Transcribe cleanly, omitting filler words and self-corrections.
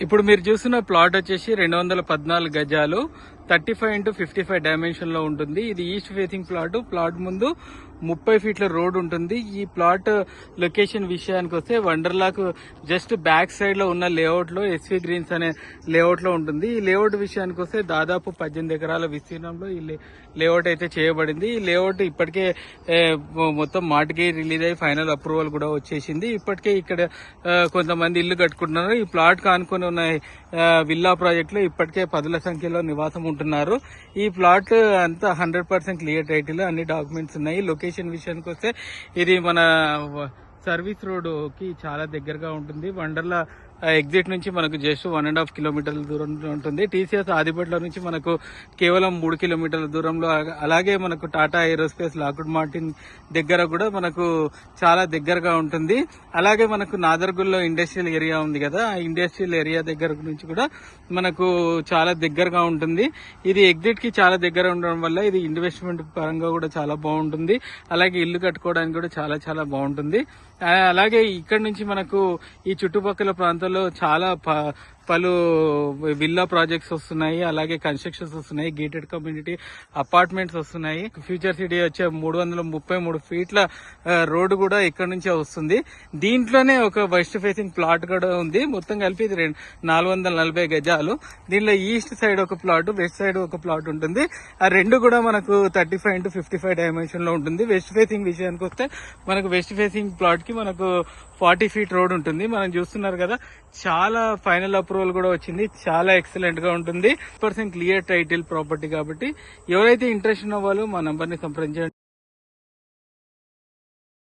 ఇప్పుడు మీరు చూస్తున్న ప్లాట్ వచ్చేసి 214 గజాలు 35x55 డైమెన్షన్ లో ఉంటుంది. ఇది ఈస్ట్ ఫేసింగ్ ప్లాట్. ప్లాట్ ముందు 30 ఫీట్ల రోడ్ ఉంటుంది. ఈ ప్లాట్ లొకేషన్ విషయానికి వస్తే వండర్లాకు జస్ట్ బ్యాక్ సైడ్ లో ఉన్న లేఅవుట్ లో ఎస్వి గ్రీన్స్ అనే లేఅవుట్ లో ఉంటుంది. ఈ లేఅవుట్ విషయానికి వస్తే దాదాపు 18 ఎకరాల విస్తీర్ణంలో ఈ లేఅవుట్ అయితే చేయబడింది. ఈ లేఅవుట్ ఇప్పటికే మొత్తం మార్టిగేజ్ రిలీజ్ అయ్యి ఫైనల్ అప్రూవల్ కూడా వచ్చేసింది. ఇప్పటికే ఇక్కడ కొంతమంది ఇల్లు కట్టుకుంటున్నారు. ఈ ప్లాట్ కానుకొని ఉన్న విల్లా ప్రాజెక్ట్ లో ఇప్పటికే 10ల సంఖ్యలో నివాసం ఉంటున్నారు. ఈ ప్లాట్ అంతా 100% క్లియర్ టైటిల్, అన్ని డాక్యుమెంట్స్ ఉన్నాయి. లొకేషన్ విషయానికి వస్తే ఇది మన సర్వీస్ రోడ్ కి చాలా దగ్గరగా ఉంటుంది. వండర్లా ఎగ్జిట్ నుంచి మనకు జస్ట్ 1.5 కిలోమీటర్ల దూరంలో ఉంటుంది. టీసీఎస్ ఆదిపట్ల నుంచి మనకు కేవలం 3 కిలోమీటర్ల దూరంలో, అలాగే మనకు టాటా ఏరోస్పేస్ లాక్వుడ్ మార్టిన్ దగ్గర కూడా మనకు చాలా దగ్గరగా ఉంటుంది. అలాగే మనకు నాదర్గుల్లో ఇండస్ట్రియల్ ఏరియా ఉంది కదా, ఆ ఇండస్ట్రియల్ ఏరియా దగ్గర నుంచి కూడా మనకు చాలా దగ్గరగా ఉంటుంది. ఇది ఎగ్జిట్ కి చాలా దగ్గర ఉండడం వల్ల ఇది ఇన్వెస్ట్మెంట్ పరంగా కూడా చాలా బాగుంటుంది. అలాగే ఇల్లు కట్టుకోవడానికి కూడా చాలా చాలా బాగుంటుంది. అలాగే ఇక్కడ నుంచి మనకు ఈ చుట్టుపక్కల ప్రాంతాల్లో చాలా పలు విల్లా ప్రాజెక్ట్స్ వస్తున్నాయి. అలాగే కన్స్ట్రక్షన్స్ వస్తున్నాయి. గేటెడ్ కమ్యూనిటీ అపార్ట్మెంట్స్ వస్తున్నాయి. ఫ్యూచర్ సిటీ వచ్చే 333 ఫీట్ల రోడ్డు కూడా ఇక్కడ నుంచే వస్తుంది. దీంట్లోనే ఒక వెస్ట్ ఫేసింగ్ ప్లాట్ కూడా ఉంది. మొత్తం కలిపి ఇది 440 గజాలు. దీనిలో ఈస్ట్ సైడ్ ఒక ప్లాట్, వెస్ట్ సైడ్ ఒక ప్లాట్ ఉంటుంది. ఆ రెండు కూడా మనకు 35x55 డైమెన్షన్ లో ఉంటుంది. వెస్ట్ ఫేసింగ్ విషయానికి వస్తే మనకు వెస్ట్ ఫేసింగ్ ప్లాట్ కి మనకు 40 ఫీట్ రోడ్ ఉంటుంది. మనం చూస్తున్నారు కదా, చాలా ఫైనల్ అప్రూవల్ కూడా వచ్చింది. చాలా ఎక్సలెంట్ గా ఉంటుంది. 100% క్లియర్ టైటిల్ ప్రాపర్టీ కాబట్టి ఎవరైతే ఇంట్రెస్ట్ ఉన్న వాళ్ళు మా నంబర్ ని సంప్రదించండి.